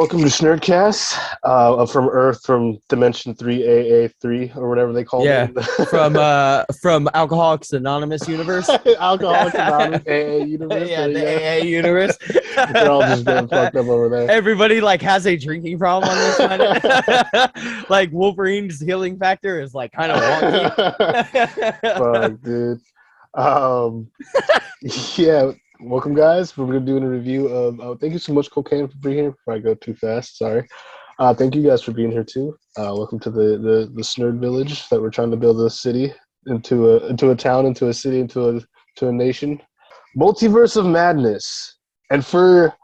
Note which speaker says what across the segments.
Speaker 1: Welcome to Snerdcast, from Earth, from Dimension 3AA3, or whatever they called
Speaker 2: Yeah,
Speaker 1: it.
Speaker 2: from Alcoholics Anonymous universe.
Speaker 1: Alcoholics Anonymous AA universe.
Speaker 2: Yeah,
Speaker 1: There
Speaker 2: the
Speaker 1: you go.
Speaker 2: AA universe.
Speaker 1: They're all just getting fucked up over there.
Speaker 2: Everybody like has a drinking problem on this planet. Like Wolverine's healing factor is like kind of wonky.
Speaker 1: Fuck, dude. Um, yeah, welcome, guys. We're going to do a review of. Thank you so much, Cultcanon, for being here. Before I go too fast, sorry. Thank you guys for being here too. Welcome to the Shnerd village that we're trying to build a city into a town, into a city, into a nation. Multiverse of Madness, and for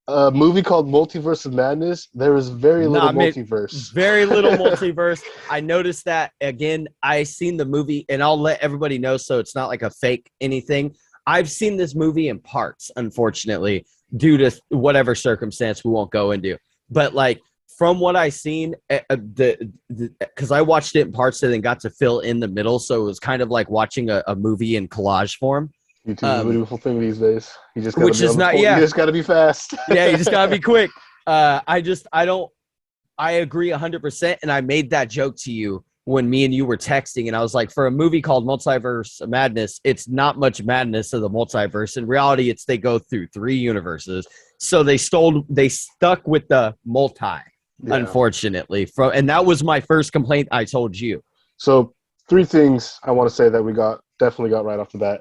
Speaker 1: a movie called Multiverse of Madness, there is very little multiverse.
Speaker 2: Very little multiverse. I noticed that again. I seen the movie, and I'll let everybody know so it's not like a fake anything. I've seen this movie in parts, unfortunately, due to whatever circumstance we won't go into. But like from what I seen, because I watched it in parts and then got to fill in the middle, so it was kind of like watching a movie in collage form.
Speaker 1: YouTube's a beautiful thing these days. You just
Speaker 2: Which is not,
Speaker 1: yeah. You just got to be fast.
Speaker 2: Yeah, you just gotta be quick. I agree 100%, and I made that joke to you when me and you were texting, and I was like, for a movie called Multiverse of Madness, it's not much madness of the multiverse. In reality, it's they go through 3 universes. So they stuck with the multi, unfortunately. And that was my first complaint I told you.
Speaker 1: So 3 things I want to say that we definitely got right off the bat.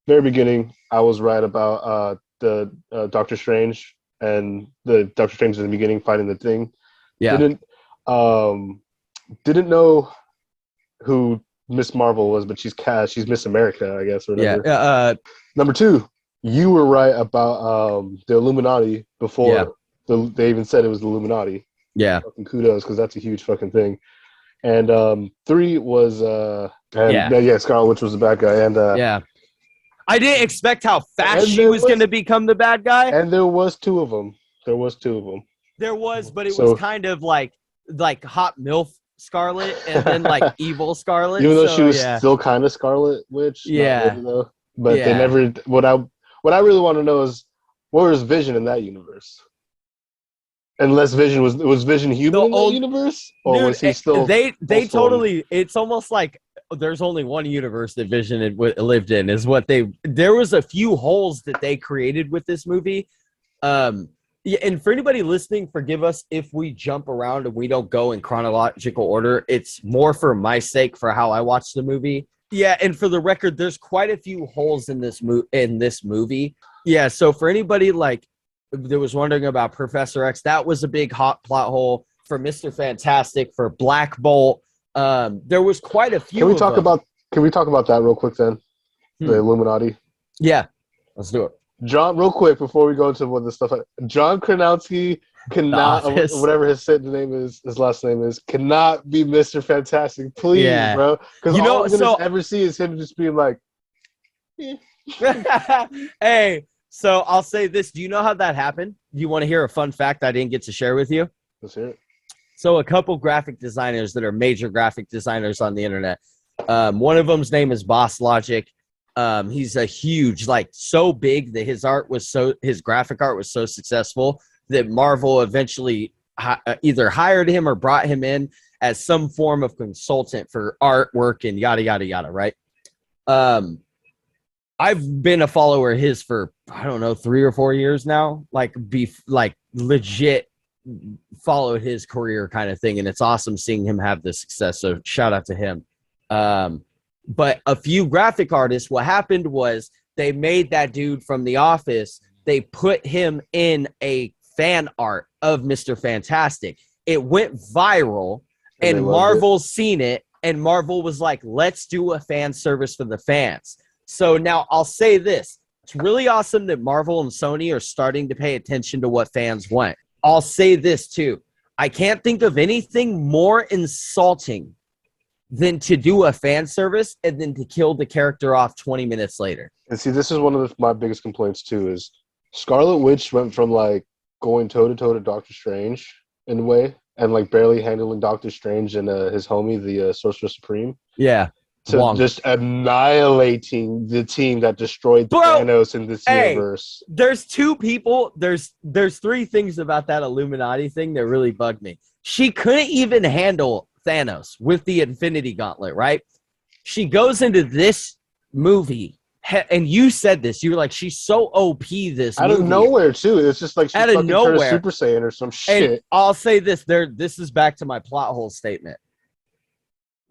Speaker 1: Very beginning, I was right about the Doctor Strange and the Doctor Strange in the beginning fighting the Thing.
Speaker 2: Yeah.
Speaker 1: Didn't know who Miss Marvel was, but she's Miss America, I guess. Or whatever.
Speaker 2: Yeah.
Speaker 1: Number 2, you were right about the Illuminati before they even said it was the Illuminati.
Speaker 2: Yeah.
Speaker 1: Fucking kudos, because that's a huge fucking thing. And 3 was Scarlet Witch was the bad guy, and
Speaker 2: yeah. I didn't expect how fast she was going to become the bad guy.
Speaker 1: And there was 2 of them. There was,
Speaker 2: but it was kind of like hot MILF Scarlet and then like evil Scarlet.
Speaker 1: Even though she was still kind of Scarlet Witch.
Speaker 2: Yeah.
Speaker 1: Really, though. But they never. What I really want to know is, where was Vision in that universe? Unless Vision was Vision human in that universe, or was he still?
Speaker 2: They totally. It's almost like there's only one universe that Vision had lived in. Is what there was a few holes that they created with this movie. Yeah, and for anybody listening, forgive us if we jump around and we don't go in chronological order. It's more for my sake for how I watched the movie. Yeah, and for the record, there's quite a few holes in this movie. Yeah, so for anybody like that was wondering about Professor X, that was a big hot plot hole. For Mr. Fantastic, for Black Bolt, there was quite a few.
Speaker 1: Can we talk about that real quick then? The Illuminati.
Speaker 2: Yeah, let's do it.
Speaker 1: John, real quick before we go into what this stuff. John Kranowski cannot, whatever his last name is, cannot be Mr. Fantastic. Please, bro. Because all I'm gonna ever see is him just being like,
Speaker 2: Hey, so I'll say this. Do you know how that happened? Do you want to hear a fun fact I didn't get to share with you?
Speaker 1: Let's hear it.
Speaker 2: So a couple graphic designers that are major graphic designers on the internet. One of them's name is Boss Logic. He's a huge, so big that his graphic art was so successful that Marvel eventually either hired him or brought him in as some form of consultant for artwork and yada, yada, yada, right? I've been a follower of his for, 3 or 4 years now, legit followed his career kind of thing. And it's awesome seeing him have this success. So shout out to him. But a few graphic artists, what happened was they made that dude from The Office. They put him in a fan art of Mr. Fantastic. It went viral, and Marvel seen it, and Marvel was like, let's do a fan service for the fans. So now I'll say this. It's really awesome that Marvel and Sony are starting to pay attention to what fans want. I'll say this too. I can't think of anything more insulting than to do a fan service and then to kill the character off 20 minutes later.
Speaker 1: And see, this is one of my biggest complaints too, is Scarlet Witch went from going toe-to-toe to Doctor Strange in a way, and barely handling Doctor Strange and his homie, the Sorcerer Supreme.
Speaker 2: Yeah.
Speaker 1: to just annihilating the team that destroyed Thanos in this universe.
Speaker 2: There's two people. There's three things about that Illuminati thing that really bugged me. She couldn't even handle Thanos with the Infinity Gauntlet, right? She goes into this movie, and you said this. You were like, she's so OP this
Speaker 1: out
Speaker 2: movie.
Speaker 1: Of nowhere, too. It's just like she
Speaker 2: out
Speaker 1: fucking
Speaker 2: of nowhere.
Speaker 1: Super Saiyan or some shit.
Speaker 2: And I'll say this. This is back to my plot hole statement.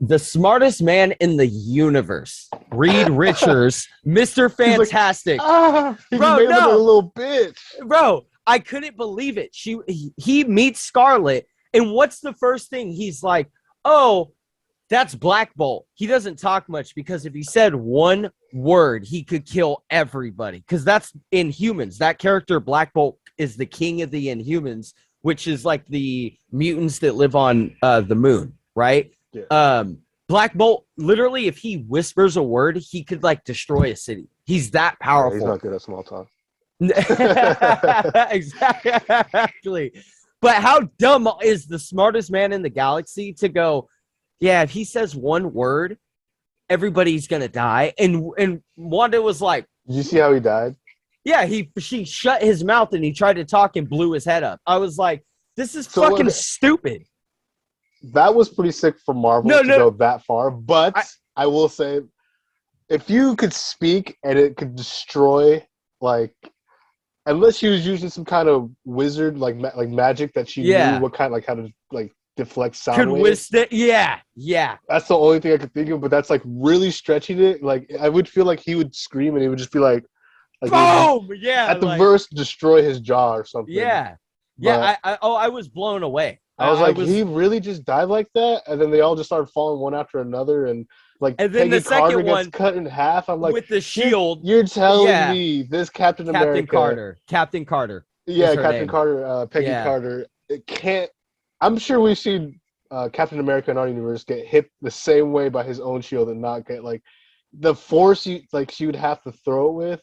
Speaker 2: The smartest man in the universe, Reed Richards, Mr. Fantastic.
Speaker 1: He made him a little bitch.
Speaker 2: Bro, I couldn't believe it. He meets Scarlet, and what's the first thing? He's like, oh, that's Black Bolt. He doesn't talk much because if he said one word, he could kill everybody. Because that's Inhumans. That character, Black Bolt, is the king of the Inhumans, which is like the mutants that live on the moon, right? Yeah. Black Bolt, literally, if he whispers a word, he could like destroy a city. He's that powerful.
Speaker 1: Yeah, he's not good at small talk.
Speaker 2: Exactly. But how dumb is the smartest man in the galaxy to go, yeah, if he says one word, everybody's gonna die. And Wanda was like,
Speaker 1: did you see how he died?
Speaker 2: Yeah, she shut his mouth and he tried to talk and blew his head up. I was like, this is fucking stupid.
Speaker 1: That was pretty sick for Marvel to go that far. But I will say, if you could speak and it could destroy, like, unless she was using some kind of wizard, like magic that she knew what kind, like how to like deflect sound waves.
Speaker 2: Yeah.
Speaker 1: That's the only thing I could think of. But that's like really stretching it. Like I would feel like he would scream and he would just be like
Speaker 2: boom! Yeah.
Speaker 1: At the verse, destroy his jaw or something.
Speaker 2: Yeah. Yeah. I was blown away.
Speaker 1: I was like, he really just died like that? And then they all just started falling one after another, and then Peggy
Speaker 2: the second
Speaker 1: Carter
Speaker 2: one
Speaker 1: gets cut in half. I'm like,
Speaker 2: with the shield.
Speaker 1: You're telling me this Captain America,
Speaker 2: Captain Carter.
Speaker 1: Yeah, Captain Carter, Peggy Carter. It can't. I'm sure we've seen Captain America in our universe get hit the same way by his own shield and not get like the force she would have to throw it with.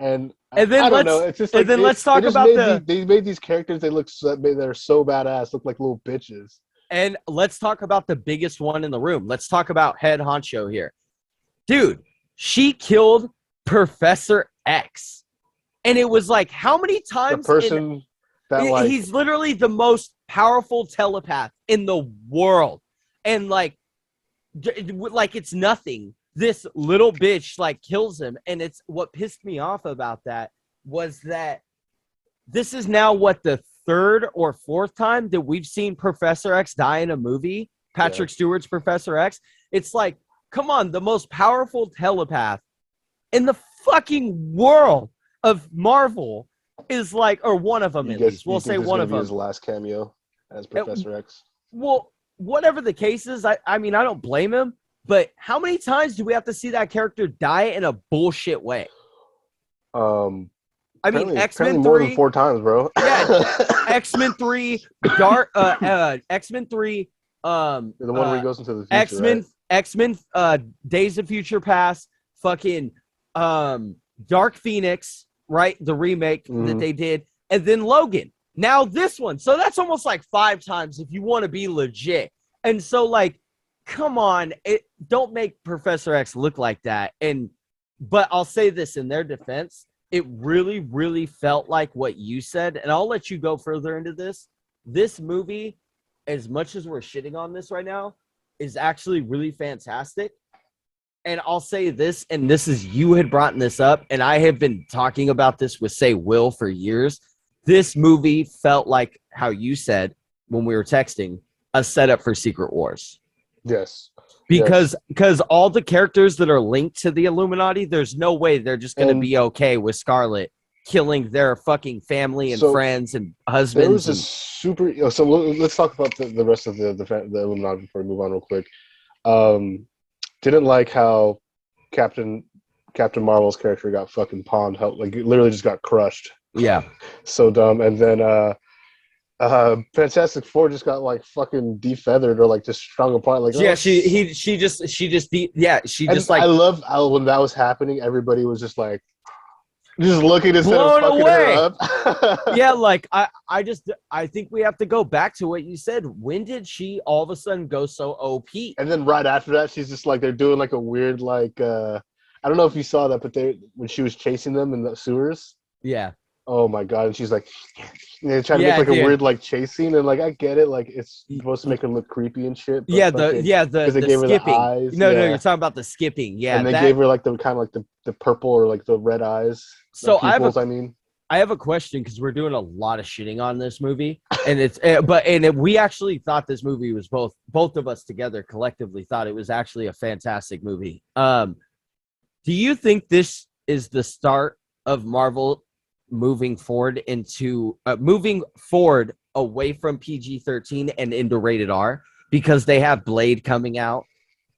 Speaker 1: And then I don't know. It's just like
Speaker 2: let's talk about
Speaker 1: they made these characters. They're so badass. Look like little bitches.
Speaker 2: And let's talk about the biggest one in the room. Let's talk about head honcho here, dude. She killed Professor X, and it was like how many times?
Speaker 1: The person
Speaker 2: he's literally the most powerful telepath in the world, and like it's nothing. This little bitch like kills him, and it's what pissed me off about that was that this is now the third or fourth time that we've seen Professor X die in a movie. Patrick Stewart's Professor X. It's like, come on, the most powerful telepath in the fucking world of Marvel is like, or one of them at least. We'll say one of them.
Speaker 1: His last cameo as Professor X.
Speaker 2: Well, whatever the case is, I mean, I don't blame him. But how many times do we have to see that character die in a bullshit way?
Speaker 1: I
Speaker 2: mean, X-Men 3
Speaker 1: more than 4 times, bro.
Speaker 2: Yeah, X-Men 3, X-Men 3.
Speaker 1: The one where he goes into the future.
Speaker 2: X-Men, Days of Future Past, fucking Dark Phoenix, right? The remake that they did, and then Logan. Now this one, so that's almost like 5 times if you want to be legit. And so like. Come on, don't make Professor X look like that. But I'll say this in their defense, it really, really felt like what you said, and I'll let you go further into this. This movie, as much as we're shitting on this right now, is actually really fantastic. And I'll say this, and this is you had brought this up, and I have been talking about this with, say, Will for years. This movie felt like how you said when we were texting, a setup for Secret Wars.
Speaker 1: Yes.
Speaker 2: Because all the characters that are linked to the Illuminati, there's no way they're just going to be okay with Scarlet killing their fucking family and friends and husbands.
Speaker 1: There was a super. So let's talk about the rest of the Illuminati before we move on real quick. Didn't like how Captain Marvel's character got fucking pawned. Like literally just got crushed.
Speaker 2: Yeah.
Speaker 1: So dumb. And then Fantastic Four just got like fucking defeathered or like just strung apart. Like
Speaker 2: she just like
Speaker 1: I love how when that was happening, everybody was just like, Just looking instead of
Speaker 2: blown
Speaker 1: fucking
Speaker 2: away.
Speaker 1: her up.
Speaker 2: Yeah, like I think we have to go back to what you said. When did she all of a sudden go so OP?
Speaker 1: And then right after that, she's just like they're doing like a weird like I don't know if you saw that, but they when she was chasing them in the sewers.
Speaker 2: Yeah.
Speaker 1: Oh my god! And she's like, and they try to
Speaker 2: Yeah,
Speaker 1: make like
Speaker 2: dude.
Speaker 1: a weird like chase scene, and like I get it, like it's supposed to make her look creepy and shit. But
Speaker 2: Yeah,
Speaker 1: fucking,
Speaker 2: the
Speaker 1: they gave her the
Speaker 2: skipping.
Speaker 1: eyes.
Speaker 2: No,
Speaker 1: yeah.
Speaker 2: you're talking about the skipping. Yeah,
Speaker 1: And they
Speaker 2: that.
Speaker 1: gave her like the kind of like the purple or like the red eyes.
Speaker 2: So
Speaker 1: pupils, I mean.
Speaker 2: I have a question because we're doing a lot of shitting on this movie, and we actually thought this movie was both of us together collectively thought it was actually a fantastic movie. Do you think this is the start of Marvel moving forward away from PG-13 and into rated R, because they have Blade coming out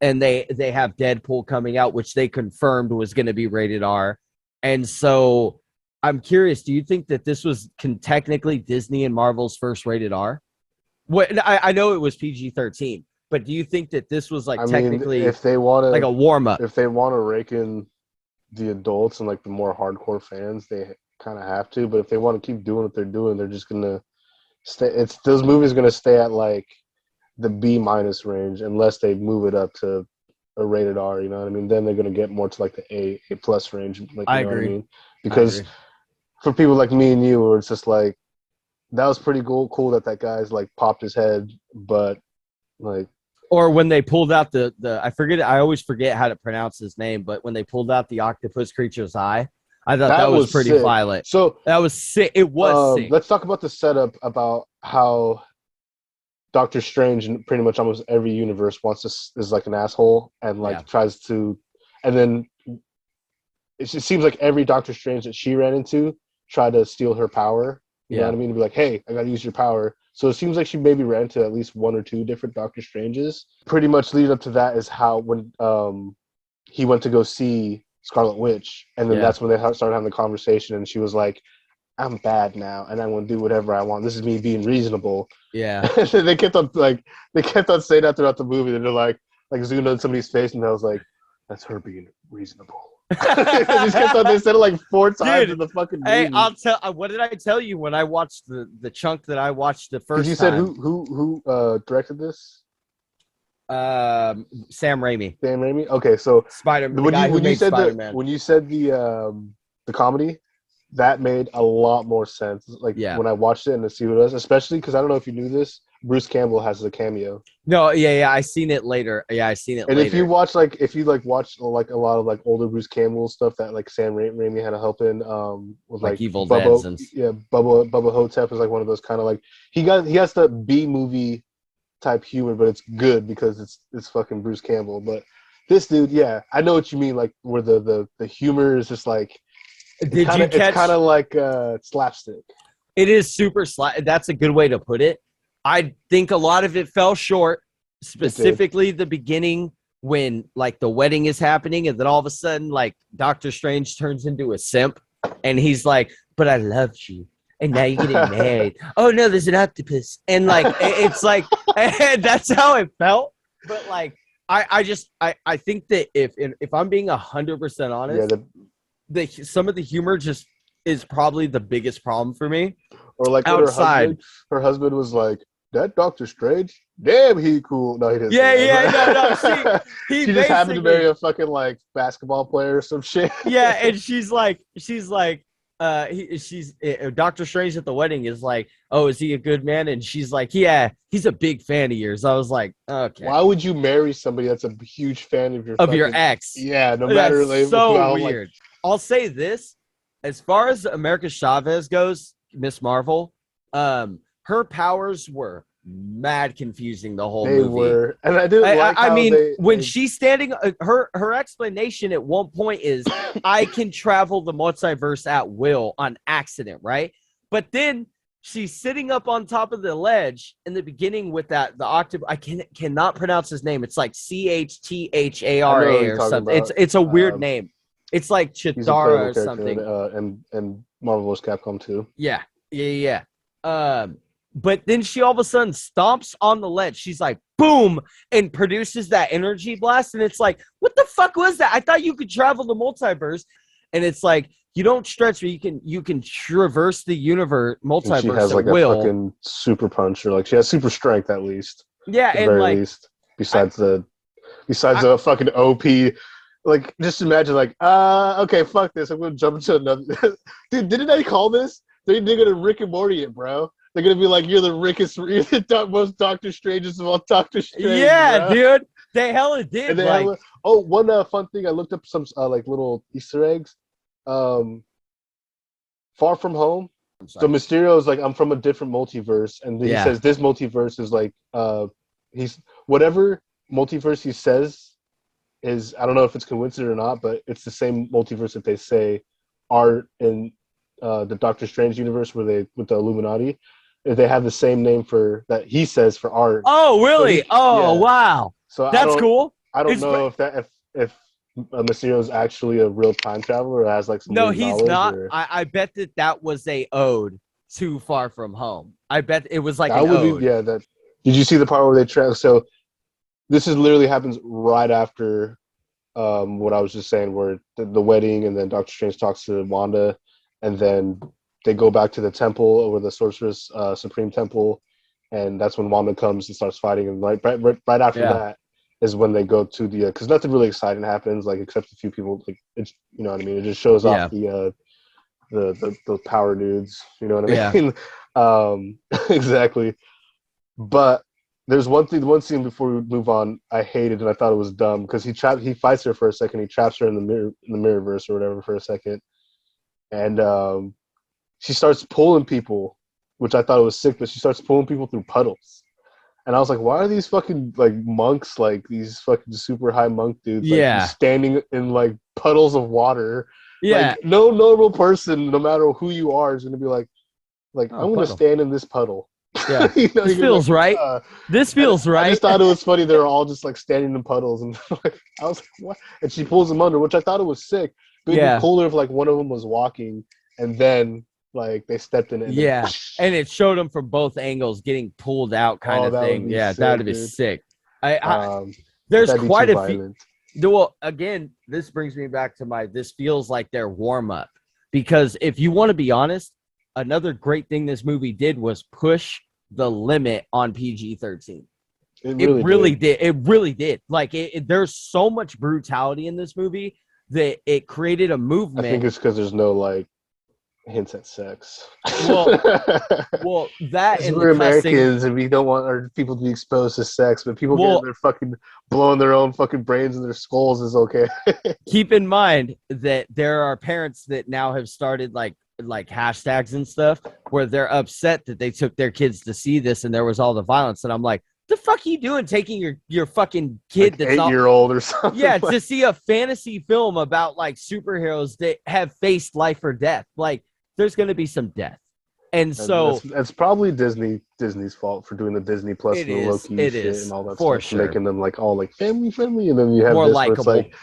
Speaker 2: and they have Deadpool coming out, which they confirmed was going to be rated R, and so. I'm curious, do you think that this was technically Disney and Marvel's first rated R? What I know it was PG-13, but do you think that this was like technically
Speaker 1: if they want
Speaker 2: like a warm up?
Speaker 1: If they want to rake in the adults and like the more hardcore fans, they kind of have to. But if they want to keep doing what they're doing, they're just gonna stay. Those movies are gonna stay at like the B- range unless they move it up to a rated R. You know what I mean? Then they're gonna get more to like the A+ range. Like,
Speaker 2: I
Speaker 1: you know
Speaker 2: agree.
Speaker 1: What I mean? Because for people like me and you, where it's just like that was pretty cool that guy's like popped his head, but like,
Speaker 2: or when they pulled out the I always forget how to pronounce his name, but when they pulled out the octopus creature's eye, I thought that was pretty
Speaker 1: sick.
Speaker 2: violent.
Speaker 1: So
Speaker 2: that was sick. It was sick.
Speaker 1: Let's talk about the setup about how Doctor Strange in pretty much almost every universe is like an asshole and like tries to, and then it seems like every Doctor Strange that she ran into tried to steal her power. You know what I mean? To be like, hey, I got to use your power. So it seems like she maybe ran to at least one or two different Doctor Stranges. Pretty much leading up to that is how when he went to go see Scarlet Witch, and then that's when they started having the conversation, and she was like, I'm bad now, and I'm going to do whatever I want. This is me being reasonable.
Speaker 2: Yeah.
Speaker 1: they kept on saying that throughout the movie, and they're like zoomed on somebody's face, and I was like, that's her being reasonable. They said it like 4 times in the fucking movie.
Speaker 2: Hey, I'll tell. What did I tell you when I watched the chunk that I watched the first time?
Speaker 1: You said who directed this?
Speaker 2: Sam Raimi.
Speaker 1: Sam Raimi. Okay, so
Speaker 2: Spider-Man.
Speaker 1: When you said the comedy, that made a lot more sense. Like when I watched it and to see what it was, especially because I don't know if you knew this, Bruce Campbell has a cameo.
Speaker 2: No, I seen it later. Yeah, I seen it
Speaker 1: and
Speaker 2: later.
Speaker 1: If you watch watch like a lot of like older Bruce Campbell stuff that like Sam Raimi had to help in with like
Speaker 2: Evil
Speaker 1: Bubba,
Speaker 2: Dead.
Speaker 1: Bubba Hotep is like one of those kind of like he has the B movie type humor, but it's good because it's fucking Bruce Campbell. But this dude, I know what you mean. Like where the humor is just like it's kind of like slapstick.
Speaker 2: It is super That's a good way to put it. I think a lot of it fell short, specifically the beginning when like the wedding is happening, and then all of a sudden like Doctor Strange turns into a simp, and he's like, "But I loved you, and now you're getting married. Oh no, there's an octopus," and like it's like and that's how it felt. But like I think that if I'm being 100% honest, some of the humor just is probably the biggest problem for me.
Speaker 1: Or like
Speaker 2: outside,
Speaker 1: her husband was like, "That Doctor Strange, damn, he cool." No, he didn't.
Speaker 2: No. She
Speaker 1: just happened to marry a fucking like basketball player or some shit.
Speaker 2: Yeah, and she's like, Doctor Strange at the wedding is like, "Oh, is he a good man?" And she's like, "Yeah, he's a big fan of yours." I was like, "Okay."
Speaker 1: Why would you marry somebody that's a huge fan of
Speaker 2: your ex?
Speaker 1: Yeah, no matter.
Speaker 2: That's so weird. Like, I'll say this: as far as America Chavez goes, Miss Marvel, her powers were mad confusing the whole movie. They were,
Speaker 1: and I didn't like
Speaker 2: I mean, when she's standing, her explanation at one point is, "I can travel the multiverse at will on accident," right? But then she's sitting up on top of the ledge in the beginning with the octopus. I cannot pronounce his name. It's like Chthara or something. It's a weird name. It's like Chitara or something.
Speaker 1: And Marvel vs. Capcom 2.
Speaker 2: Yeah. But then she all of a sudden stomps on the ledge. She's like, boom, and produces that energy blast. And it's like, what the fuck was that? I thought you could travel the multiverse. And it's like, you don't stretch me. You can traverse the universe,
Speaker 1: And she
Speaker 2: multiverse
Speaker 1: has
Speaker 2: at
Speaker 1: like a
Speaker 2: will.
Speaker 1: fucking super punch, or like she has super strength at least.
Speaker 2: Yeah,
Speaker 1: At the
Speaker 2: and
Speaker 1: very
Speaker 2: like
Speaker 1: least. Besides the
Speaker 2: I,
Speaker 1: fucking OP. Like, just imagine, like, okay, fuck this. I'm gonna jump into another. Dude, didn't they call this? They're gonna Rick and Morty it, bro. They're gonna be like, you're the most Doctor Stranges of all Doctor Strange,
Speaker 2: yeah,
Speaker 1: bro.
Speaker 2: dude, they hella
Speaker 1: And
Speaker 2: did.
Speaker 1: they
Speaker 2: Like,
Speaker 1: have, one fun thing. I looked up some like little Easter eggs. Um, Far From Home.
Speaker 2: I'm
Speaker 1: So
Speaker 2: sorry.
Speaker 1: Mysterio is like, I'm from a different multiverse, and he
Speaker 2: Yeah.
Speaker 1: says this multiverse is like, he's whatever multiverse he says is, I don't know if it's coincident or not, but it's the same multiverse that they say are in the Doctor Strange universe where they with the Illuminati. They have the same name for that he says for art.
Speaker 2: Oh,
Speaker 1: So
Speaker 2: really? Oh,
Speaker 1: yeah.
Speaker 2: wow.
Speaker 1: So
Speaker 2: That's cool.
Speaker 1: I don't
Speaker 2: It's
Speaker 1: know if Mysterio is actually a real time traveler or has like some
Speaker 2: no,
Speaker 1: weird
Speaker 2: he's
Speaker 1: knowledge.
Speaker 2: not.
Speaker 1: Or
Speaker 2: I bet that was a ode to Far From Home. I bet it was like
Speaker 1: that
Speaker 2: an
Speaker 1: would
Speaker 2: ode.
Speaker 1: be, yeah. That, did you see the part where they so this is literally happens right after what I was just saying, where the wedding, and then Doctor Strange talks to Wanda, and then they go back to the temple, or the Sorceress Supreme Temple, and that's when Wanda comes and starts fighting. And right after
Speaker 2: Yeah.
Speaker 1: that is when they go to the because nothing really exciting happens, like except a few people. Like, it's, you know what I mean. It just shows
Speaker 2: Yeah.
Speaker 1: off the power dudes. You know what I
Speaker 2: Yeah.
Speaker 1: mean? Exactly. But there's one scene before we move on I hated, and I thought it was dumb, because he fights her for a second. He traps her in the mirrorverse or whatever for a second, and she starts pulling people, which I thought was sick. But she starts pulling people through puddles, and I was like, why are these fucking like monks, like these fucking super high monk dudes, like
Speaker 2: Yeah.
Speaker 1: just standing in like puddles of water?
Speaker 2: Yeah.
Speaker 1: Like, no normal person, no matter who you are, is gonna be like
Speaker 2: Oh,
Speaker 1: I'm gonna
Speaker 2: puddle.
Speaker 1: stand in this puddle.
Speaker 2: Yeah.
Speaker 1: You know,
Speaker 2: This
Speaker 1: you're
Speaker 2: feels
Speaker 1: like,
Speaker 2: right. This
Speaker 1: and
Speaker 2: feels
Speaker 1: I
Speaker 2: right.
Speaker 1: just thought it was funny. They were all just like standing in puddles, and like, I was like, "What?" And she pulls them under, which I thought it was sick. But it'd be
Speaker 2: Yeah.
Speaker 1: cooler if like one of them was walking, and then like they stepped in it. And
Speaker 2: Yeah.
Speaker 1: then,
Speaker 2: And it showed them from both angles getting pulled out kind of
Speaker 1: that would
Speaker 2: thing.
Speaker 1: be
Speaker 2: Yeah,
Speaker 1: sick,
Speaker 2: that would be
Speaker 1: dude.
Speaker 2: sick.
Speaker 1: But
Speaker 2: There's
Speaker 1: that'd be
Speaker 2: quite
Speaker 1: too
Speaker 2: a few.
Speaker 1: violent.
Speaker 2: Well, again, this brings me back to this feels like their warm up, because if you want to be honest, another great thing this movie did was push the limit on PG-13.
Speaker 1: It
Speaker 2: It
Speaker 1: really,
Speaker 2: really
Speaker 1: did.
Speaker 2: did. It really did. Like there's so much brutality in this movie that it created a
Speaker 1: I
Speaker 2: movement.
Speaker 1: think it's because there's no like hints at sex.
Speaker 2: Well, that and
Speaker 1: we're
Speaker 2: the cussing.
Speaker 1: Americans, and we don't want our people to be exposed to sex, but people
Speaker 2: Well,
Speaker 1: getting their fucking blowing their own fucking brains in their skulls is okay.
Speaker 2: keep in mind that there are parents that now have started like hashtags and stuff where they're upset that they took their kids to see this and there was all the violence. And I'm like, the fuck are you doing taking your fucking kid
Speaker 1: Like
Speaker 2: that's
Speaker 1: 8-year-old or something?
Speaker 2: yeah, to see a fantasy film about like superheroes that have faced life or death. Like there's going to be some death. And so
Speaker 1: that's probably Disney's fault for doing the Disney Plus
Speaker 2: it
Speaker 1: and the
Speaker 2: is.
Speaker 1: Loki
Speaker 2: It
Speaker 1: shit
Speaker 2: is
Speaker 1: and all that
Speaker 2: for
Speaker 1: stuff,
Speaker 2: sure.
Speaker 1: making them like all like family friendly, and then you have
Speaker 2: More
Speaker 1: this where it's
Speaker 2: likable.
Speaker 1: like,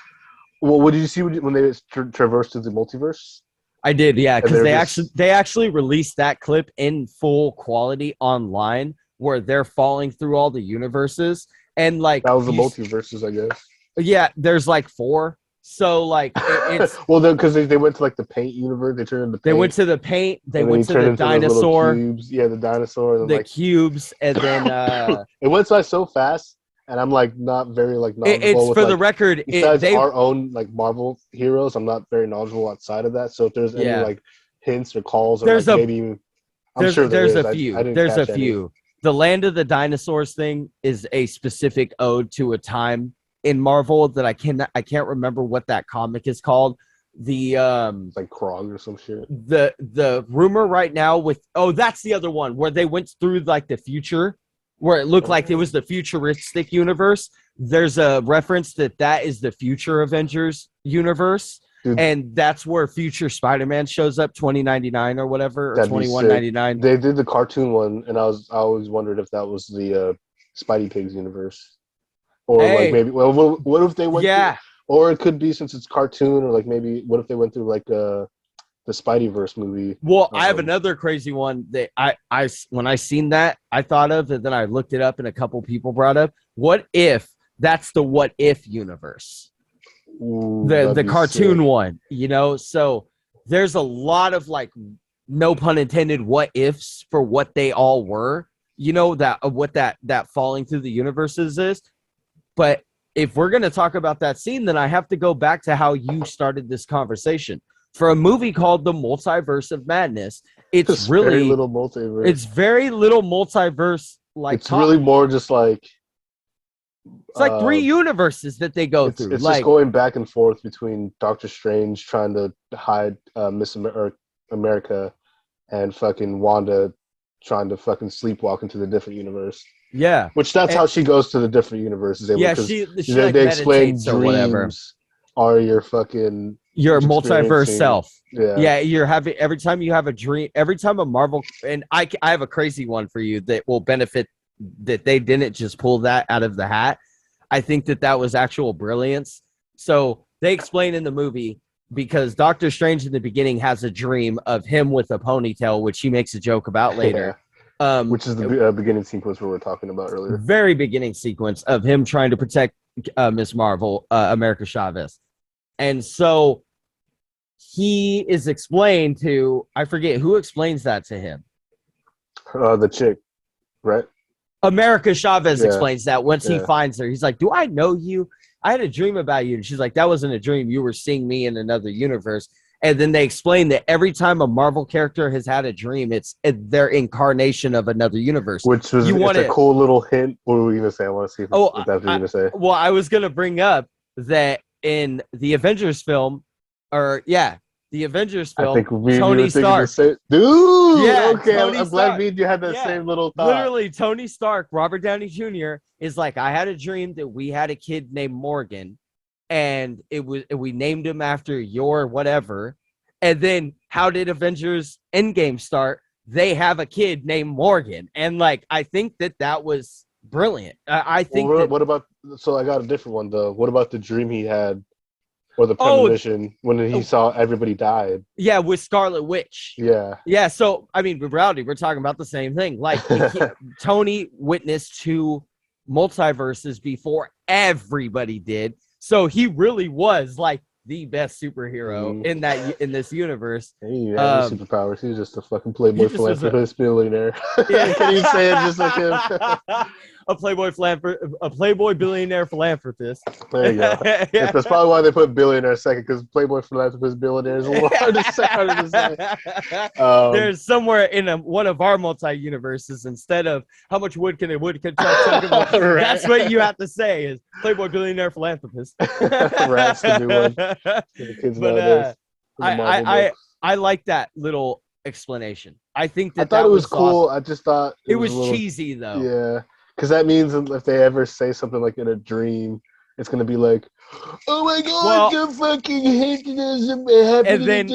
Speaker 1: well, what did you see when they traversed through the multiverse?
Speaker 2: I did, yeah, because
Speaker 1: And
Speaker 2: they actually released that clip in full quality online where they're falling through all the universes, and like
Speaker 1: that was the multiverses, I guess.
Speaker 2: yeah, there's like 4. So like it's
Speaker 1: well, because they went to like the paint universe, they turned into paint.
Speaker 2: they went to the paint, they
Speaker 1: and
Speaker 2: went to the dinosaur,
Speaker 1: cubes. Yeah, the dinosaur, and
Speaker 2: the
Speaker 1: like
Speaker 2: cubes, and then
Speaker 1: it went by so fast, and I'm like not very like knowledgeable.
Speaker 2: it's
Speaker 1: with,
Speaker 2: for
Speaker 1: like,
Speaker 2: the record.
Speaker 1: Besides our own like Marvel heroes, I'm not very knowledgeable outside of that. So if there's any like hints or calls, or
Speaker 2: there's
Speaker 1: like maybe I'm sure
Speaker 2: there's
Speaker 1: a
Speaker 2: few.
Speaker 1: I didn't
Speaker 2: There's a
Speaker 1: catch
Speaker 2: few.
Speaker 1: Any.
Speaker 2: The Land of the Dinosaurs thing is a specific ode to a time in Marvel that I can't remember what that comic is called. The
Speaker 1: it's like Krog or some shit.
Speaker 2: The rumor right now with that's the other one where they went through like the future, where it looked like it was the futuristic universe. There's a reference that is the future Avengers universe. Dude, and that's where future Spider-Man shows up, 2099 or whatever, or 2199.
Speaker 1: They did the cartoon one, and I always wondered if that was the Spidey Pigs universe, or like maybe what if they went?
Speaker 2: Yeah,
Speaker 1: or it could be, since it's cartoon, or like maybe what if they went through like the Spideyverse movie?
Speaker 2: Well, I have another crazy one that I when I seen that I thought of, and then I looked it up, and a couple people brought up. What if that's the What If universe?
Speaker 1: Ooh,
Speaker 2: the cartoon one, you know? So there's a lot of like, no pun intended, what ifs for what they all were. You know, that what that falling through the universes is. But if we're going to talk about that scene, then I have to go back to how you started this conversation. For a movie called The Multiverse of Madness, it's really
Speaker 1: very little multiverse.
Speaker 2: It's very little multiverse. Like,
Speaker 1: it's really more just like
Speaker 2: it's like 3 universes that they go through.
Speaker 1: It's
Speaker 2: like,
Speaker 1: just going back and forth between Doctor Strange trying to hide America and fucking Wanda trying to fucking sleepwalk into the different universe.
Speaker 2: Yeah,
Speaker 1: which that's how she goes to the different universes.
Speaker 2: Yeah, she
Speaker 1: they,
Speaker 2: like
Speaker 1: they explain
Speaker 2: dreams or whatever.
Speaker 1: Are your fucking
Speaker 2: your multiverse self.
Speaker 1: Yeah,
Speaker 2: you're having every time you have a dream, every time a Marvel, and I have a crazy one for you that will benefit that they didn't just pull that out of the hat. I think that was actual brilliance. So they explain in the movie, because Doctor Strange in the beginning has a dream of him with a ponytail, which he makes a joke about later.
Speaker 1: Which is the beginning sequence we were talking about earlier.
Speaker 2: Very beginning sequence of him trying to protect Miss Marvel, America Chavez. And so he is explained to, I forget who explains that to him.
Speaker 1: The chick, right?
Speaker 2: America Chavez explains that once he finds her. He's like, do I know you? I had a dream about you. And she's like, that wasn't a dream. You were seeing me in another universe. And then they explain that every time a Marvel character has had a dream, it's their incarnation of another universe.
Speaker 1: Which was a cool little hint. What were we going to say? I want to see if that's what you're going to say.
Speaker 2: Well, I was going to bring up that in the Avengers film, the Avengers film,
Speaker 1: I think
Speaker 2: Tony Stark.
Speaker 1: Dude! Yeah, okay, I'm glad you had that same little thought.
Speaker 2: Literally, Tony Stark, Robert Downey Jr., is like, I had a dream that we had a kid named Morgan, and we named him after your whatever. And then how did Avengers Endgame start? They have a kid named Morgan. And like, I think that was brilliant. I think
Speaker 1: what about, so I got a different one though. What about the dream he had, or the premonition when he saw everybody died?
Speaker 2: Yeah, with Scarlet Witch.
Speaker 1: Yeah.
Speaker 2: So I mean, in reality, we're talking about the same thing. Like, Tony witnessed 2 multiverses before everybody did. So he really was like the best superhero in this universe.
Speaker 1: He had no superpowers. He was just a fucking playboy philanthropist billionaire. Can you say it just like him?
Speaker 2: A playboy billionaire philanthropist.
Speaker 1: There you go. That's probably why they put billionaire second, because playboy philanthropist billionaire is a little harder to say.
Speaker 2: There's somewhere in one of our multi-universes, instead of how much wood can a woodchuck chug about, right. That's what you have to say is playboy billionaire philanthropist.
Speaker 1: That's the new one. The kids nowadays.
Speaker 2: I like that little explanation. I think
Speaker 1: I thought it was cool.
Speaker 2: Awesome.
Speaker 1: I just thought
Speaker 2: it was cheesy though.
Speaker 1: Yeah. Because that means if they ever say something like in a dream, it's going to be like, oh my God, you fucking hate this.
Speaker 2: And then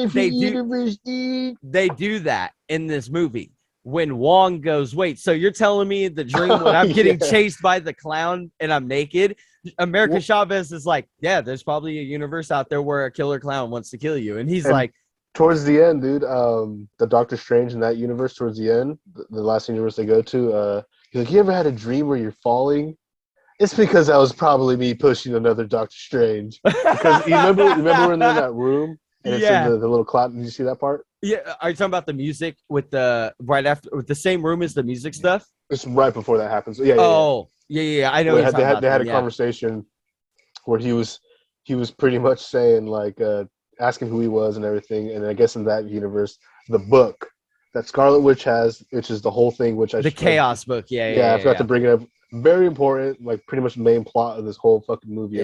Speaker 2: they do that in this movie. When Wong goes, wait, so you're telling me the dream when I'm getting chased by the clown and I'm naked? America Chavez is like, yeah, there's probably a universe out there where a killer clown wants to kill you. And he's like,
Speaker 1: towards the end, dude, the Doctor Strange in that universe, towards the end, the last universe they go to, he's like, you ever had a dream where you're falling? It's because that was probably me pushing another Doctor Strange. Because you remember when they're in that room and it's in the little cloud? Did you see that part?
Speaker 2: Yeah. Are you talking about the music with the same room as the music stuff?
Speaker 1: It's right before that happens. Yeah.
Speaker 2: I know.
Speaker 1: They had a conversation where he was pretty much saying like asking who he was and everything. And I guess in that universe, the book that Scarlet Witch has, which is the whole thing,
Speaker 2: Chaos book.
Speaker 1: I forgot to bring it up. Very important, like pretty much the main plot of this whole fucking movie.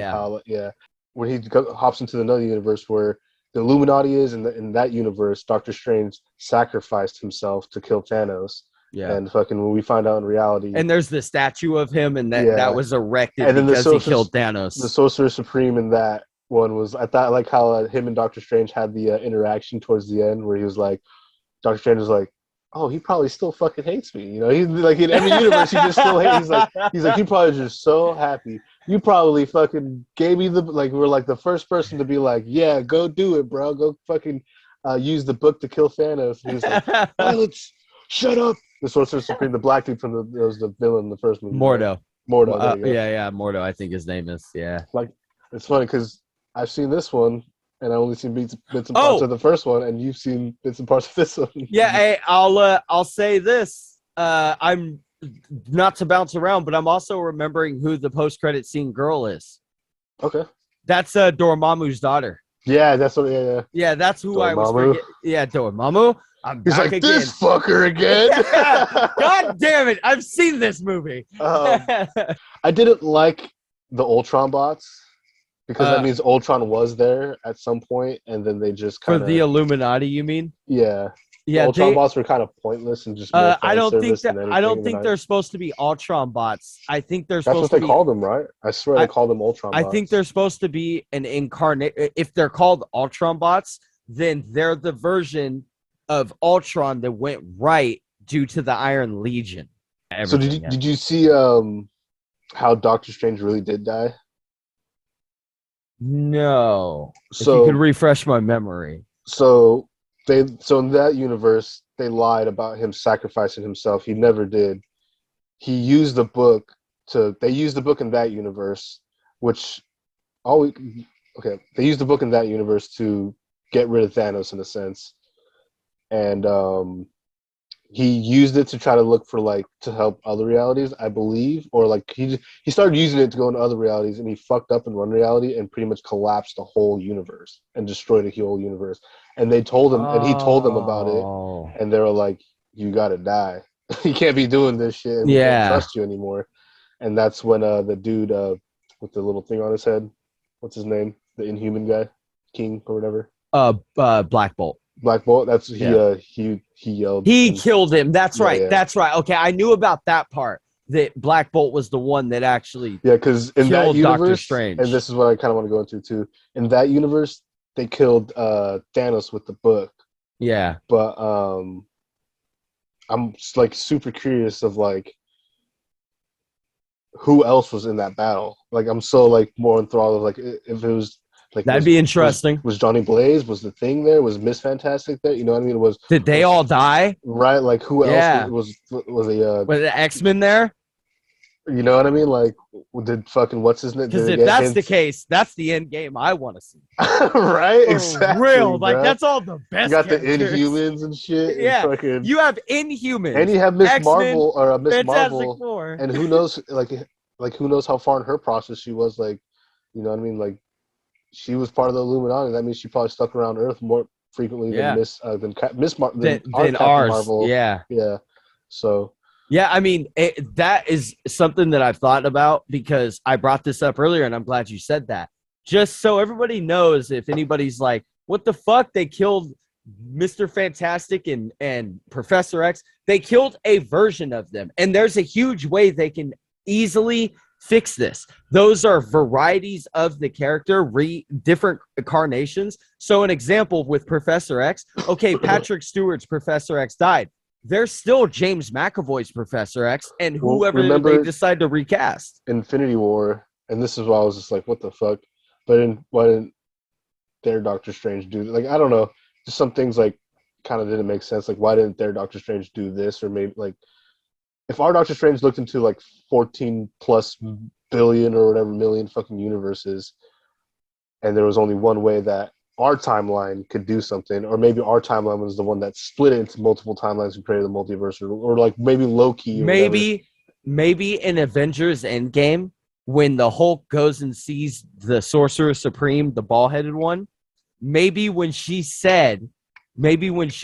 Speaker 1: When he hops into another universe where the Illuminati is, in that universe, Doctor Strange sacrificed himself to kill Thanos. Yeah, and fucking when we find out in reality,
Speaker 2: and there's the statue of him, and that was erected because he killed Thanos.
Speaker 1: The Sorcerer Supreme in that one was, I thought, like how him and Doctor Strange had the interaction towards the end, where he was like, Doctor Strange was like, oh, he probably still fucking hates me. You know, he's like, in every universe, he just still hates. He's like, you probably just so happy. You probably fucking gave me we're like the first person to be like, yeah, go do it, bro. Go fucking use the book to kill Thanos. And he's like, Violet, shut up. The Sorcerer Supreme, the black dude from the villain in the first movie.
Speaker 2: Mordo.
Speaker 1: Mordo.
Speaker 2: Yeah, Mordo, I think his name is. Yeah.
Speaker 1: Like, it's funny because I've seen this one, and I only seen bits and parts
Speaker 2: Oh,
Speaker 1: of the first one, and you've seen bits and parts of this one.
Speaker 2: yeah. Hey, I'll say this. I'm not to bounce around, but I'm also remembering who the post-credit scene girl is.
Speaker 1: Okay.
Speaker 2: That's Dormammu's daughter.
Speaker 1: Yeah, that's what. Yeah.
Speaker 2: Yeah, that's who I was
Speaker 1: Dormammu.
Speaker 2: forgetting. Yeah, Dormammu. I'm
Speaker 1: He's
Speaker 2: back
Speaker 1: like,
Speaker 2: again.
Speaker 1: this fucker again.
Speaker 2: God damn it! I've seen this movie.
Speaker 1: I didn't like the Ultron bots because that means Ultron was there at some point, and then they just
Speaker 2: for
Speaker 1: kind
Speaker 2: the
Speaker 1: of
Speaker 2: Illuminati, you mean?
Speaker 1: yeah.
Speaker 2: Yeah,
Speaker 1: The Ultron bots were kind of pointless and just more
Speaker 2: I
Speaker 1: fan
Speaker 2: don't think
Speaker 1: service
Speaker 2: that
Speaker 1: than anything.
Speaker 2: I don't think they're supposed to be Ultron bots. I think they're
Speaker 1: That's
Speaker 2: supposed
Speaker 1: what
Speaker 2: to
Speaker 1: they
Speaker 2: be.
Speaker 1: called them, right? I swear they called them Ultron
Speaker 2: I
Speaker 1: bots.
Speaker 2: think they're supposed to be an incarnate. If they're called Ultron bots, then they're the version of Ultron that went right due to the Iron Legion.
Speaker 1: So did you see how Doctor Strange really did die?
Speaker 2: No. If you
Speaker 1: So
Speaker 2: could refresh my memory.
Speaker 1: so in that universe they lied about him sacrificing himself. He never did. He used the book they used the book in that universe, which always okay. They used the book in that universe to get rid of Thanos in a sense, and he used it to try to look for to help other realities, I believe, or he started using it to go into other realities, and he fucked up in one reality and pretty much collapsed the whole universe and destroyed the whole universe. And they told him, and he told them about it, and they were like, "You gotta die. You can't be doing this shit, and we can't trust you anymore." And that's when the dude with the little thing on his head, what's his name, the Inhuman guy, King or whatever,
Speaker 2: Black Bolt.
Speaker 1: Black Bolt. That's he yelled.
Speaker 2: He killed him. That's right.
Speaker 1: Yeah.
Speaker 2: That's right. Okay, I knew about that part. That Black Bolt was the one that actually
Speaker 1: because in that universe,
Speaker 2: Doctor Strange.
Speaker 1: And this is what I kind of want to go into too. In that universe, they killed Thanos with the book.
Speaker 2: Yeah,
Speaker 1: but I'm super curious of who else was in that battle. I'm so more enthralled of if it was.
Speaker 2: That'd be interesting.
Speaker 1: Was Johnny Blaze? Was the Thing there? Was Miss Fantastic there? You know what I mean?
Speaker 2: Did they all die?
Speaker 1: Right. Who else was
Speaker 2: the X-Men there?
Speaker 1: You know what I mean? Did fucking what's his name?
Speaker 2: Because if that's the case, that's the end game I want to see.
Speaker 1: Right?
Speaker 2: For
Speaker 1: exactly.
Speaker 2: Real.
Speaker 1: Bro.
Speaker 2: That's all the best.
Speaker 1: You got
Speaker 2: characters.
Speaker 1: The Inhumans and shit.
Speaker 2: Yeah.
Speaker 1: And
Speaker 2: you have Inhumans.
Speaker 1: And you have Miss
Speaker 2: X-Men,
Speaker 1: Marvel or Miss Marvel.
Speaker 2: Four.
Speaker 1: And who knows who knows how far in her process she was you know what I mean? She was part of the Illuminati. That means she probably stuck around Earth more frequently than Miss Marvel.
Speaker 2: Yeah.
Speaker 1: Yeah. So.
Speaker 2: Yeah, I mean, that is something that I've thought about because I brought this up earlier, and I'm glad you said that. Just so everybody knows, if anybody's like, what the fuck? They killed Mr. Fantastic and Professor X. They killed a version of them. And there's a huge way they can easily fix this. Those are varieties of the character, different incarnations. So an example with Professor X, okay, Patrick Stewart's Professor X died. There's still James McAvoy's Professor X and whoever they decide to recast.
Speaker 1: Infinity War, and this is why I was just like, what the fuck? But why didn't their Doctor Strange do I don't know. Just some things kind of didn't make sense. Why didn't their Doctor Strange do this? Or maybe if our Doctor Strange looked into 14 plus billion or whatever million fucking universes, and there was only one way that our timeline could do something, or maybe our timeline was the one that split it into multiple timelines and created the multiverse, or maybe Loki.
Speaker 2: Maybe in Avengers Endgame, when the Hulk goes and sees the Sorcerer Supreme, the ball-headed one, maybe when she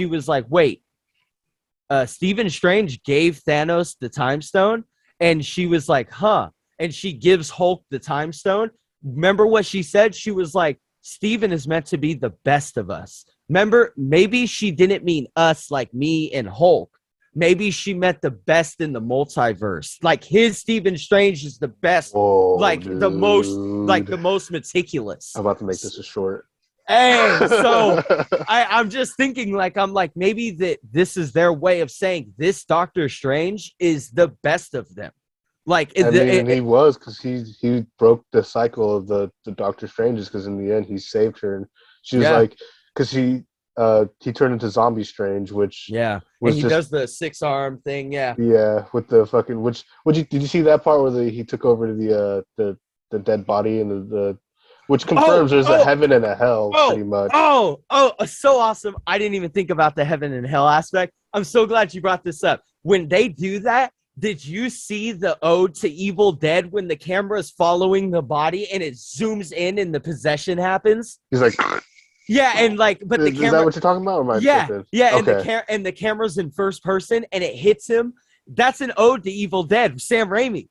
Speaker 2: was like, wait, Stephen Strange gave Thanos the Time Stone, and she was like, huh, and she gives Hulk the Time Stone. Remember what she said? She was like, Steven is meant to be the best of us. Remember, maybe she didn't mean us like me and Hulk. Maybe she meant the best in the multiverse. His Stephen Strange is the best.
Speaker 1: Whoa,
Speaker 2: the most meticulous.
Speaker 1: I'm about to make this a short.
Speaker 2: Hey, so I'm just thinking maybe that this is their way of saying this Doctor Strange is the best of them.
Speaker 1: He was, because he broke the cycle of the Doctor Stranges, because in the end he saved her, and she was because he turned into Zombie Strange, which
Speaker 2: and he does the 6-arm thing,
Speaker 1: with the fucking did you see that part where he took over the dead body and the which
Speaker 2: Oh,
Speaker 1: confirms there's a
Speaker 2: oh,
Speaker 1: heaven and a hell, pretty much.
Speaker 2: so awesome. I didn't even think about the heaven and hell aspect. I'm so glad you brought this up. When they do that, did you see the ode to Evil Dead when the camera is following the body and it zooms in and the possession happens?
Speaker 1: He's like,
Speaker 2: Yeah, and like, but the
Speaker 1: is that
Speaker 2: camera,
Speaker 1: what you're talking about, or am I
Speaker 2: yeah,
Speaker 1: tripping?
Speaker 2: yeah,
Speaker 1: Okay.
Speaker 2: and the camera's in first person and it hits him. That's an ode to Evil Dead, Sam Raimi.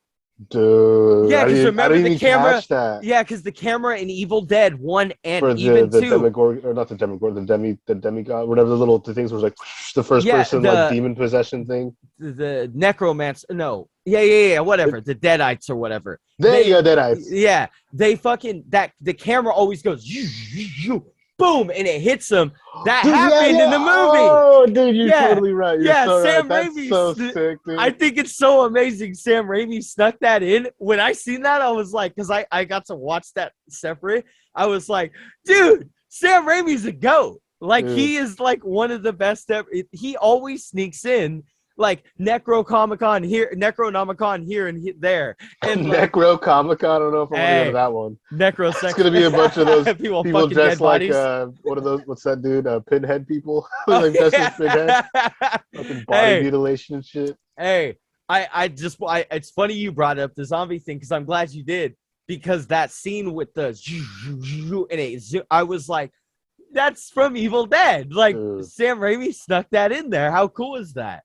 Speaker 1: Dude,
Speaker 2: Yeah, because
Speaker 1: I
Speaker 2: remember
Speaker 1: didn't
Speaker 2: the
Speaker 1: even
Speaker 2: camera.
Speaker 1: catch that.
Speaker 2: Yeah, because the camera in Evil Dead 1 and
Speaker 1: For
Speaker 2: even
Speaker 1: the
Speaker 2: 2.
Speaker 1: demigorgon, or not the demigorgon, the demigod, whatever the things was like the first
Speaker 2: Yeah,
Speaker 1: person like demon possession thing.
Speaker 2: the necromancer. No, yeah,
Speaker 1: It,
Speaker 2: whatever. The Deadites or whatever.
Speaker 1: there you go, Deadites.
Speaker 2: Yeah, they fucking that the camera always goes boom, and it hits them. That
Speaker 1: Dude,
Speaker 2: happened in the movie.
Speaker 1: Oh, dude, you're
Speaker 2: Yeah,
Speaker 1: totally right. You're
Speaker 2: yeah.
Speaker 1: so right.
Speaker 2: Sam
Speaker 1: That's
Speaker 2: Raimi.
Speaker 1: so sick,
Speaker 2: I
Speaker 1: dude.
Speaker 2: think it's so amazing. Sam Raimi snuck that in. When I seen that, I was like, because I got to watch that separate. I was like, dude, Sam Raimi's a goat. Like
Speaker 1: Dude.
Speaker 2: he is like one of the best ever. He always sneaks in like Necronomicon here and there. And like,
Speaker 1: Necro Comic Con. I don't know if I want to go to that one.
Speaker 2: Necrosex.
Speaker 1: It's gonna be a bunch of those
Speaker 2: people
Speaker 1: people
Speaker 2: fucking
Speaker 1: dressed
Speaker 2: dead
Speaker 1: like
Speaker 2: bodies.
Speaker 1: what are those? What's that dude? Pinhead people.
Speaker 2: Oh,
Speaker 1: Like dressed
Speaker 2: yeah.
Speaker 1: as Pinhead. Fucking body mutilation and shit.
Speaker 2: Hey, it's funny you brought up the zombie thing because I'm glad you did, because that scene with the and I was like, that's from Evil Dead. Like Sam Raimi snuck that in there. How cool is that?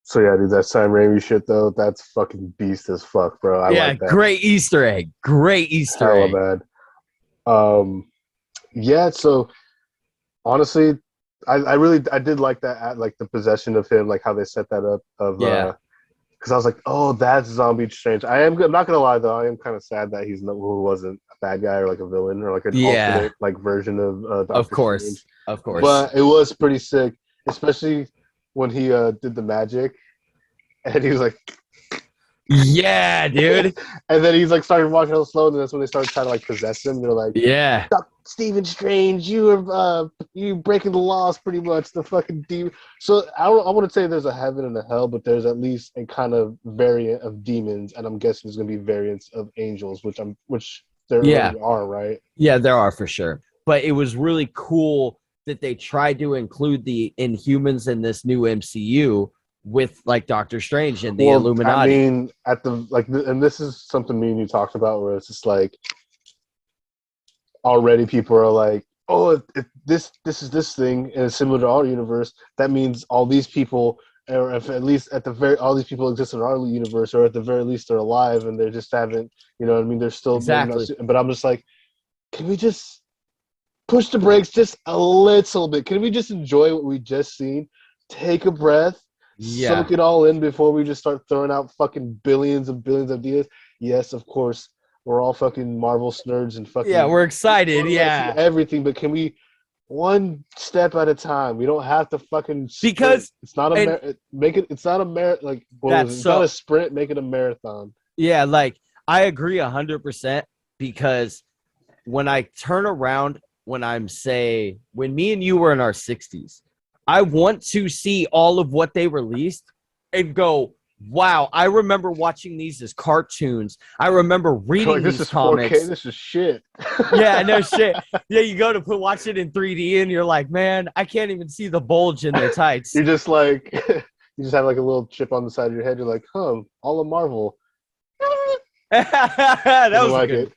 Speaker 1: So yeah, dude, that Sam Raimi shit though, that's fucking beast as fuck, bro. I like that.
Speaker 2: Great Easter egg. Great Easter egg.
Speaker 1: Hella bad. Yeah, so honestly, I did like that, like the possession of him, like how they set that up because I was like, oh, that's Zombie Strange. I'm not gonna lie though, I am kind of sad that who wasn't a bad guy or like a villain or like an alternate like version of Doctor Strange.
Speaker 2: Of course.
Speaker 1: But it was pretty sick, especially when he did the magic, and he was like,
Speaker 2: yeah, dude.
Speaker 1: And then he's like started walking real slow, and that's when they started trying to like possess him. They're like,
Speaker 2: yeah,
Speaker 1: Stephen Strange, you breaking the laws, pretty much the fucking demon. So I want to say there's a heaven and a hell, but there's at least a kind of variant of demons, and I'm guessing there's gonna be variants of angels, which there already are, right?
Speaker 2: Yeah, there are for sure. But it was really cool that they tried to include the Inhumans in this new MCU with like Doctor Strange and the Illuminati.
Speaker 1: I mean, and this is something me and you talked about, where it's just like already people are like, oh, if this is this thing and it's similar to our universe, that means all these people, or if at least all these people exist in our universe, or at the very least they're alive and they just haven't, you know what I mean? They're still
Speaker 2: exactly.
Speaker 1: But I'm just like, can we just push the brakes just a little bit? Can we just enjoy what we just seen? Take a breath, soak it all in before we just start throwing out fucking billions of ideas. Yes, of course, we're all fucking Marvel nerds and fucking
Speaker 2: we're excited.
Speaker 1: Everything, but can we one step at a time? We don't have to fucking sprint.
Speaker 2: Because
Speaker 1: it's not a it's not a marathon. Like it's not a sprint. Make it a marathon.
Speaker 2: Yeah, like I agree 100% because when I turn around, when me and you were in our 60s, I want to see all of what they released and go, wow, I remember watching these as cartoons. I remember reading these comics.
Speaker 1: 4K, this is shit.
Speaker 2: Yeah, no shit. Yeah, you go to watch it in 3D and you're like, man, I can't even see the bulge in their tights.
Speaker 1: You're just like, you just have like a little chip on the side of your head. You're like, all of Marvel.
Speaker 2: That was
Speaker 1: like
Speaker 2: good.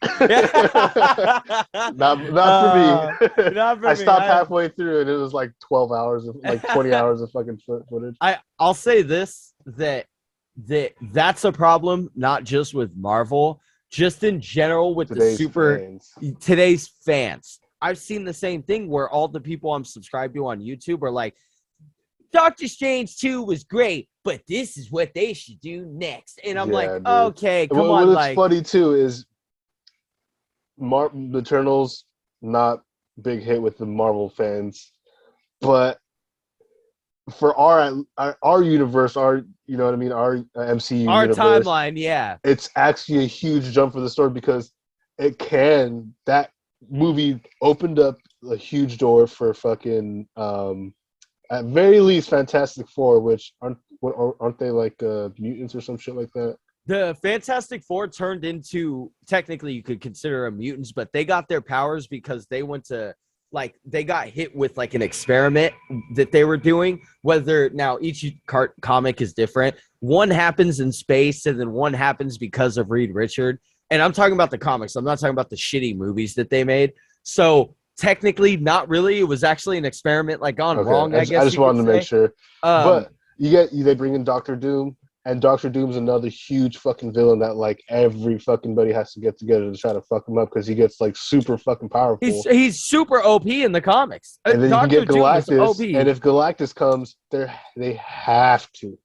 Speaker 1: Not for me.
Speaker 2: Not for
Speaker 1: I
Speaker 2: me.
Speaker 1: stopped halfway through and it was like 12 hours of 20 hours of fucking footage.
Speaker 2: I'll say this, that's a problem, not just with Marvel, just in general with today's fans. I've seen the same thing where all the people I'm subscribed to on YouTube are like, Doctor Strange 2 was great, but this is what they should do next. And I'm like, dude. Okay, come on.
Speaker 1: What's funny too is the Eternals, not big hit with the Marvel fans, but for our universe, you know what I mean, our MCU
Speaker 2: our
Speaker 1: universe,
Speaker 2: timeline,
Speaker 1: it's actually a huge jump for the story because that movie opened up a huge door for fucking at very least Fantastic Four, which aren't they like mutants or some shit like that?
Speaker 2: The Fantastic Four turned into, technically you could consider them mutants, but they got their powers because they went to, like, they got hit with like an experiment that they were doing. Whether now each comic is different. One happens in space and then one happens because of Reed Richard. And I'm talking about the comics. I'm not talking about the shitty movies that they made. So technically not really. It was actually an experiment like gone wrong, I guess.
Speaker 1: I just wanted to make sure. But they bring in Doctor Doom. And Doctor Doom's another huge fucking villain that like every fucking buddy has to get together to try to fuck him up because he gets like super fucking powerful.
Speaker 2: He's super OP in the comics.
Speaker 1: And then
Speaker 2: Dr.
Speaker 1: you can get Galactus.
Speaker 2: And
Speaker 1: if Galactus comes, they have to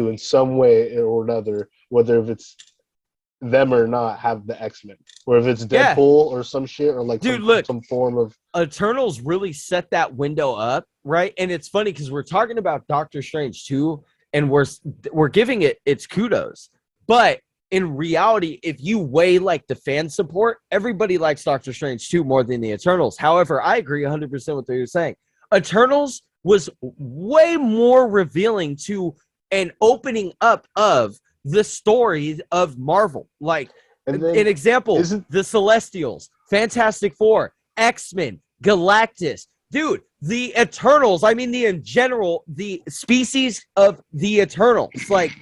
Speaker 1: in some way or another, whether if it's them or not, have the X-Men. Or if it's Deadpool or some shit or like some form of
Speaker 2: Eternals really set that window up, right? And it's funny because we're talking about Doctor Strange too. And we're giving it its kudos. But in reality, if you weigh like the fan support, everybody likes Doctor Strange 2 more than the Eternals. However, I agree 100% with what you're saying. Eternals was way more revealing to an opening up of the story of Marvel. Like, an example, the Celestials, Fantastic Four, X-Men, Galactus. Dude, the Eternals, the species of the Eternals, like,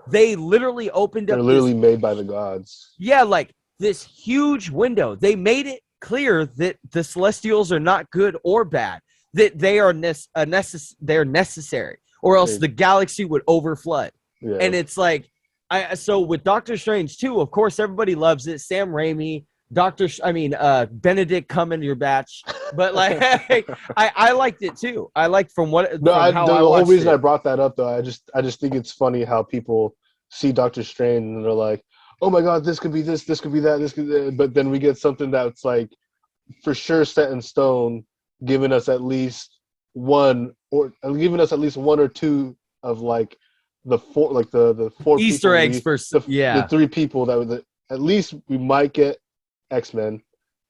Speaker 2: they literally opened up.
Speaker 1: They're literally made by the gods.
Speaker 2: Yeah, like, this huge window. They made it clear that the Celestials are not good or bad, that they are they're necessary, or else the galaxy would overflood. Yeah. And it's like, so with Doctor Strange 2, of course, everybody loves it. Sam Raimi, Benedict Cumberbatch, but like I liked it too. I liked the whole
Speaker 1: reason I brought that up though, I just think it's funny how people see Doctor Strange and they're like, oh my god, this could be this could be that, but then we get something that's like for sure set in stone, giving us at least one or two of like the four
Speaker 2: Easter eggs
Speaker 1: the three people that at least we might get X-Men,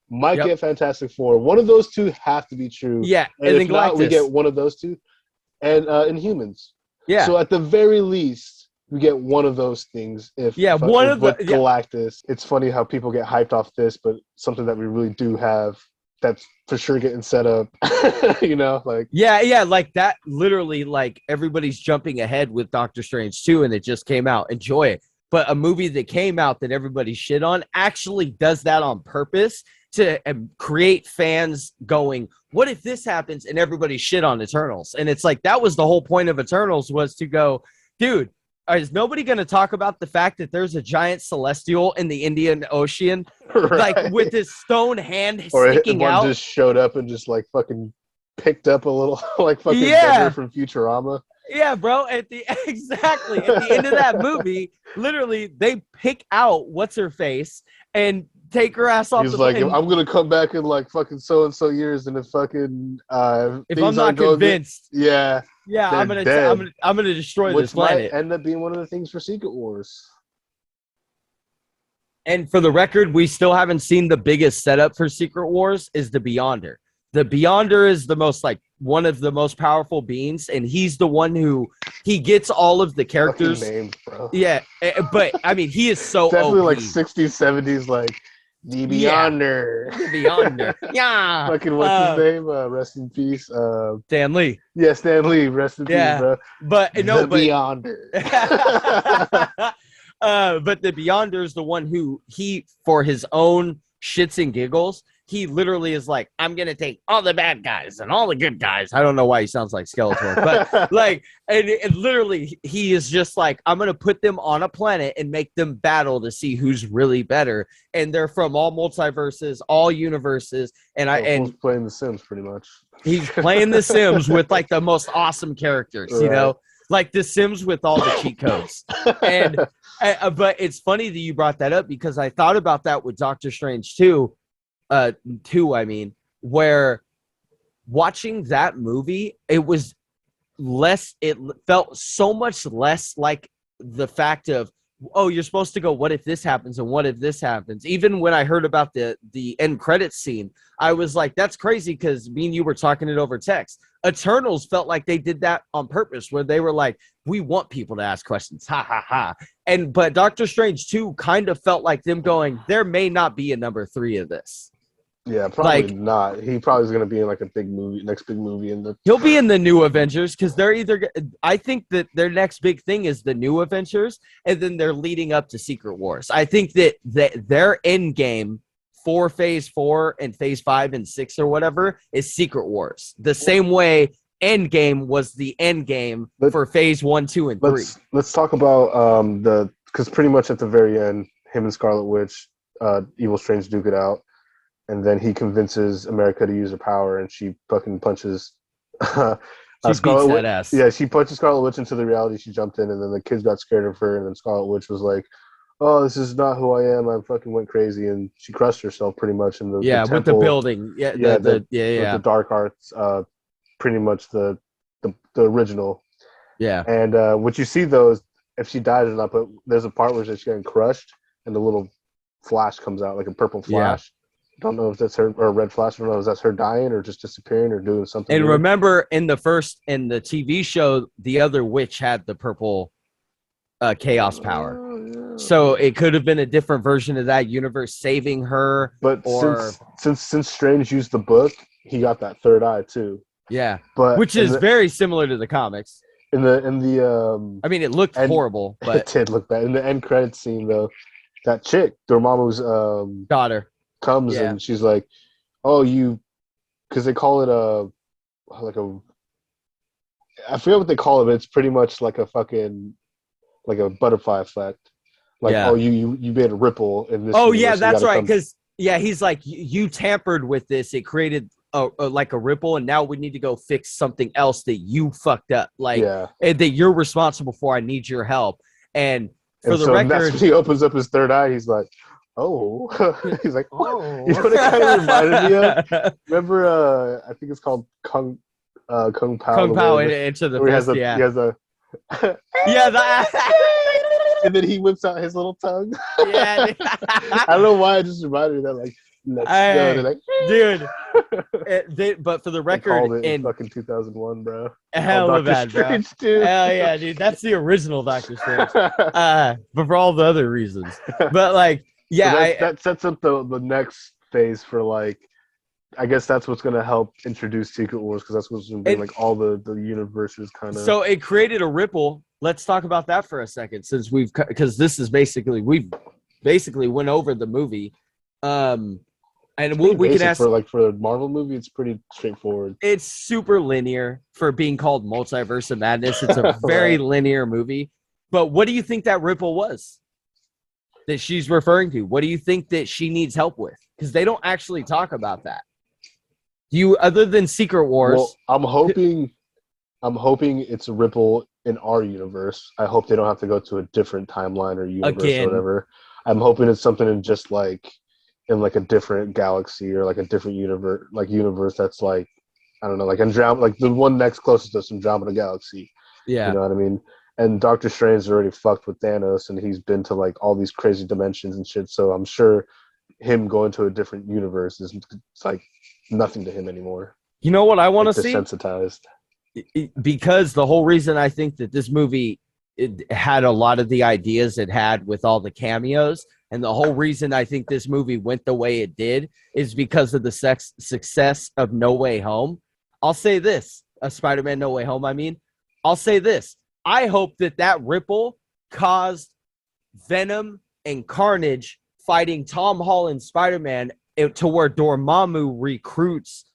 Speaker 1: get Fantastic Four. One of those two have to be true.
Speaker 2: Yeah,
Speaker 1: and if not, we get one of those two. And Inhumans.
Speaker 2: Yeah.
Speaker 1: So at the very least, we get one of those things. Galactus. It's funny how people get hyped off this, but something that we really do have that's for sure getting set up. Like
Speaker 2: like that. Literally, like everybody's jumping ahead with Doctor Strange 2, and it just came out. Enjoy it. But a movie that came out that everybody shit on actually does that on purpose to create fans going, what if this happens? And everybody shit on Eternals. And it's like, that was the whole point of Eternals, was to go, dude, is nobody going to talk about the fact that there's a giant celestial in the Indian Ocean?
Speaker 1: Right.
Speaker 2: Like with this stone hand sticking out?
Speaker 1: Or just showed up and just like fucking picked up a little like fucking Bender from Futurama.
Speaker 2: Yeah, bro. At the end of that movie, literally, they pick out what's her face and take her ass off.
Speaker 1: He's like, I'm gonna come back in like fucking so and so years, and if fucking
Speaker 2: if I'm not convinced, I'm gonna destroy this planet.
Speaker 1: Might end up being one of the things for Secret Wars.
Speaker 2: And for the record, we still haven't seen the biggest setup for Secret Wars is the Beyonder. The Beyonder is one of the most powerful beings, and he's the one he gets all of the characters.
Speaker 1: Names, bro.
Speaker 2: Yeah, but I mean, he is so
Speaker 1: definitely
Speaker 2: OP.
Speaker 1: Like 60s, 70s, like the Beyonder.
Speaker 2: The Beyonder. Yeah.
Speaker 1: Fucking what's his name? Rest in peace.
Speaker 2: Stan Lee.
Speaker 1: Yeah, Stan Lee. Rest in peace, bro.
Speaker 2: Beyonder. But the Beyonder is the one who for his own shits and giggles, he literally is like, I'm going to take all the bad guys and all the good guys. I don't know why he sounds like Skeletor, but like, and literally he is just like, I'm going to put them on a planet and make them battle to see who's really better. And they're from all multiverses, all universes. And he's
Speaker 1: playing The Sims pretty much.
Speaker 2: He's playing The Sims with like the most awesome characters, right. Like The Sims with all the cheat codes. And, but it's funny that you brought that up because I thought about that with Doctor Strange too. Where watching that movie, it felt so much less like the fact of, oh, you're supposed to go, what if this happens and what if this happens? Even when I heard about the end credits scene, I was like, that's crazy, because me and you were talking it over text. Eternals felt like they did that on purpose, where they were like, we want people to ask questions, ha ha ha. But Doctor Strange 2 kind of felt like them going, there may not be a number 3 of this.
Speaker 1: Yeah, probably not. He probably is going to be in like a big movie, next big movie.
Speaker 2: He'll be in the new Avengers because they're either. I think that their next big thing is the new Avengers, and then they're leading up to Secret Wars. I think that their end game for Phase 4 and Phase 5 and 6 or whatever is Secret Wars. The same way Endgame was the end game for Phase 1, 2, and 3.
Speaker 1: Let's talk about because pretty much at the very end, him and Scarlet Witch, Evil Strange duke it out. And then he convinces America to use her power, and she fucking punches.
Speaker 2: She beats that ass.
Speaker 1: Yeah, she punches Scarlet Witch into the reality she jumped in, and then the kids got scared of her, and then Scarlet Witch was like, "Oh, this is not who I am. I fucking went crazy," and she crushed herself pretty much in the
Speaker 2: temple, with the building. With the
Speaker 1: dark arts, pretty much the original.
Speaker 2: Yeah.
Speaker 1: And what you see though is if she dies or not, but there's a part where she's getting crushed, and the little flash comes out, like a purple flash. Yeah. Don't know if that's her, or a red flash. I don't know if that's her dying or just disappearing or doing something.
Speaker 2: And remember, in the TV show, the other witch had the purple chaos power. Yeah. So it could have been a different version of that universe saving her.
Speaker 1: But since Strange used the book, he got that third eye too.
Speaker 2: Yeah, which is very similar to the comics.
Speaker 1: I mean,
Speaker 2: it looked horrible, but
Speaker 1: it did look bad. In the end credits scene, though, that chick, Dormammu's
Speaker 2: daughter,
Speaker 1: comes and she's like, "Oh, because they call it I forget what they call it, but it's pretty much like a fucking like a butterfly effect. Like, oh, you made a ripple in this.
Speaker 2: Oh yeah, that's right. Because he's like, you tampered with this. It created like a ripple, and now we need to go fix something else that you fucked up. Like and that you're responsible for. I need your help. And for the record,
Speaker 1: that's when he opens up his third eye. He's like, oh, he's like, oh, you know what it kind of reminded me of? Remember, I think it's called Kung Pao.
Speaker 2: Kung Pao into the fist,
Speaker 1: he has a and then he whips out his little tongue.
Speaker 2: Yeah,
Speaker 1: I don't know why. I just reminded me that, like, let's go.
Speaker 2: Dude. But for the record,
Speaker 1: in fucking 2001, bro.
Speaker 2: Hell of a bad, bro. Hell yeah, dude. That's the original Doctor Strange. But for all the other reasons. But like, yeah,
Speaker 1: so that sets up the next phase for, like, I guess that's what's going to help introduce Secret Wars, because that's what's going to be like all the universes kind of.
Speaker 2: So it created a ripple. Let's talk about that for a second, since because this is we've basically went over the movie. And we can ask
Speaker 1: for a Marvel movie, it's pretty straightforward.
Speaker 2: It's super linear for being called Multiverse of Madness. It's a very linear movie. But what do you think that ripple was that she's referring to? What do you think that she needs help with? Because they don't actually talk about that. Other than Secret Wars?
Speaker 1: Well, I'm hoping it's a ripple in our universe. I hope they don't have to go to a different timeline or universe or whatever. I'm hoping it's something in just like in like a different galaxy or like a different universe that's like, I don't know, like Andromeda, like the one next closest to us, Andromeda Galaxy.
Speaker 2: Yeah.
Speaker 1: You know what I mean? And Doctor Strange already fucked with Thanos, and he's been to like all these crazy dimensions and shit. So I'm sure him going to a different universe is like nothing to him anymore.
Speaker 2: You know what I want to see?
Speaker 1: Desensitized.
Speaker 2: Because the whole reason I think that this movie it had a lot of the ideas it had with all the cameos, and the whole reason I think this movie went the way it did is because of the success of No Way Home. I'll say this, Spider-Man No Way Home, I mean. I'll say this. I hope that ripple caused Venom and Carnage fighting Tom Holland's Spider-Man to where Dormammu recruits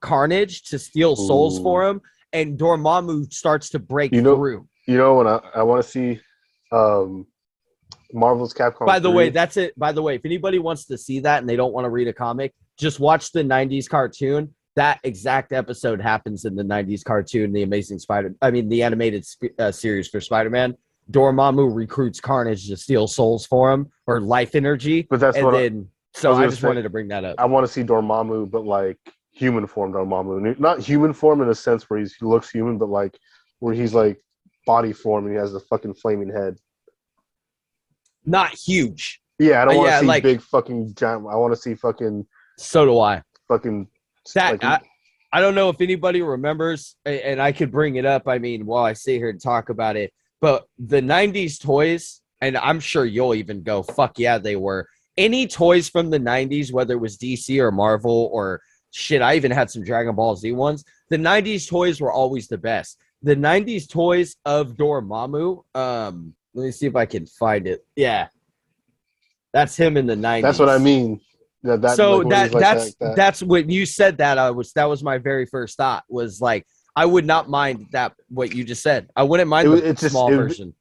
Speaker 2: Carnage to steal souls for him, and Dormammu starts to break through.
Speaker 1: You know, when I want to see Marvel's Capcom.
Speaker 2: By the way, that's it. By the way, if anybody wants to see that and they don't want to read a comic, just watch the 90s cartoon. That exact episode happens in the 90s cartoon, the animated series for Spider-Man. Dormammu recruits Carnage to steal souls for him, or life energy.
Speaker 1: But that's
Speaker 2: I just wanted to bring that up.
Speaker 1: I want to see Dormammu, but like human form Dormammu. Not human form in a sense where he looks human, but like where he's like body form and he has a fucking flaming head.
Speaker 2: Not huge.
Speaker 1: Yeah, I don't want to see big fucking giant. I want to see fucking.
Speaker 2: So do I.
Speaker 1: Fucking.
Speaker 2: That I don't know if anybody remembers, and I could bring it up. I mean, while I sit here and talk about it, but the '90s toys and I'm sure you'll even go, fuck yeah, they were. Any toys from the 90s, whether it was DC or Marvel or shit, I even had some Dragon Ball Z ones. The 90s toys were always the best. The 90s toys of Dormammu, let me see if I can find it. Yeah, that's him in the 90s.
Speaker 1: That's what I mean. That
Speaker 2: So
Speaker 1: like,
Speaker 2: that
Speaker 1: like
Speaker 2: that's
Speaker 1: that.
Speaker 2: that's when you said that that was my very first thought was like I would not mind that what you just said. I wouldn't mind the
Speaker 1: It's just
Speaker 2: small version.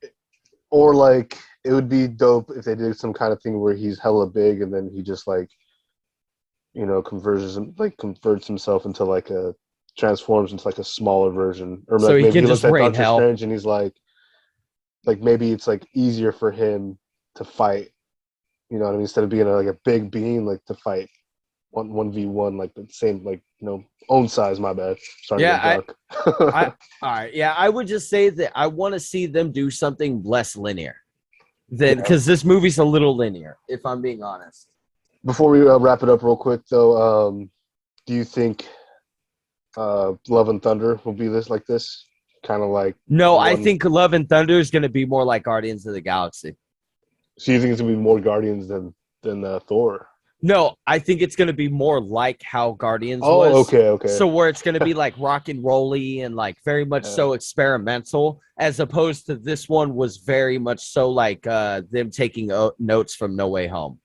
Speaker 1: or like it would be dope if they did some kind of thing where he's hella big and then he just like converts himself into like a transforms into like a smaller version, or
Speaker 2: So
Speaker 1: like
Speaker 2: he
Speaker 1: maybe
Speaker 2: can
Speaker 1: he
Speaker 2: just
Speaker 1: looks at
Speaker 2: rain
Speaker 1: Doctor
Speaker 2: hell.
Speaker 1: Strange and he's like maybe it's like easier for him to fight. You know what I mean? Instead of being like a big being, like to fight 1v1, like the same, like own size. My bad. Starting to
Speaker 2: Yeah,
Speaker 1: get
Speaker 2: I
Speaker 1: dark.
Speaker 2: all right. Yeah, I would just say that I want to see them do something less linear than
Speaker 1: Yeah.
Speaker 2: because this movie's a little linear, if I'm being honest.
Speaker 1: Before we wrap it up real quick, though, do you think Love and Thunder will be this kind of like
Speaker 2: No, I
Speaker 1: one?
Speaker 2: think Love and Thunder is going to be more like Guardians of the Galaxy.
Speaker 1: So you think it's gonna be more Guardians than Thor?
Speaker 2: No, I think it's going to be more like how Guardians
Speaker 1: Oh,
Speaker 2: was.
Speaker 1: okay.
Speaker 2: So where it's going to be like rock and rolly and like very much
Speaker 1: Yeah.
Speaker 2: so experimental, as opposed to this one was very much so like them taking notes from No Way Home.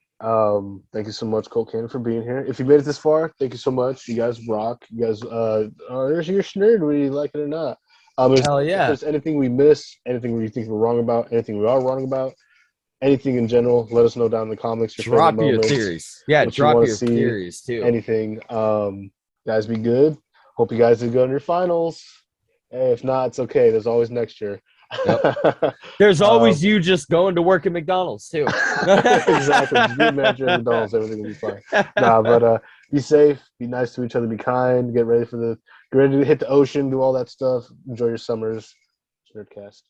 Speaker 1: Thank you so much, Cultcanon, for being here. If you made it this far, thank you so much. You guys rock. You guys are your Shnerd, whether you like it or not.
Speaker 2: Hell
Speaker 1: If
Speaker 2: yeah.
Speaker 1: there's anything we miss, anything you think we're wrong about, anything we are wrong about, anything in general, let us know down in the comments. Your favorite
Speaker 2: Drop your
Speaker 1: moments,
Speaker 2: theories. Yeah,
Speaker 1: what you
Speaker 2: drop
Speaker 1: want to
Speaker 2: your
Speaker 1: see,
Speaker 2: theories too.
Speaker 1: anything. Guys, be good. Hope you guys did good in your finals. Hey, if not, it's okay. There's always next year.
Speaker 2: Yep. There's
Speaker 1: um,
Speaker 2: always you just going to work at McDonald's too.
Speaker 1: exactly. Just be a manager at McDonald's. Everything will be fine. Nah, but be safe. Be nice to each other. Be kind. Get ready to hit the ocean. Do all that stuff. Enjoy your summers. Nerdcast.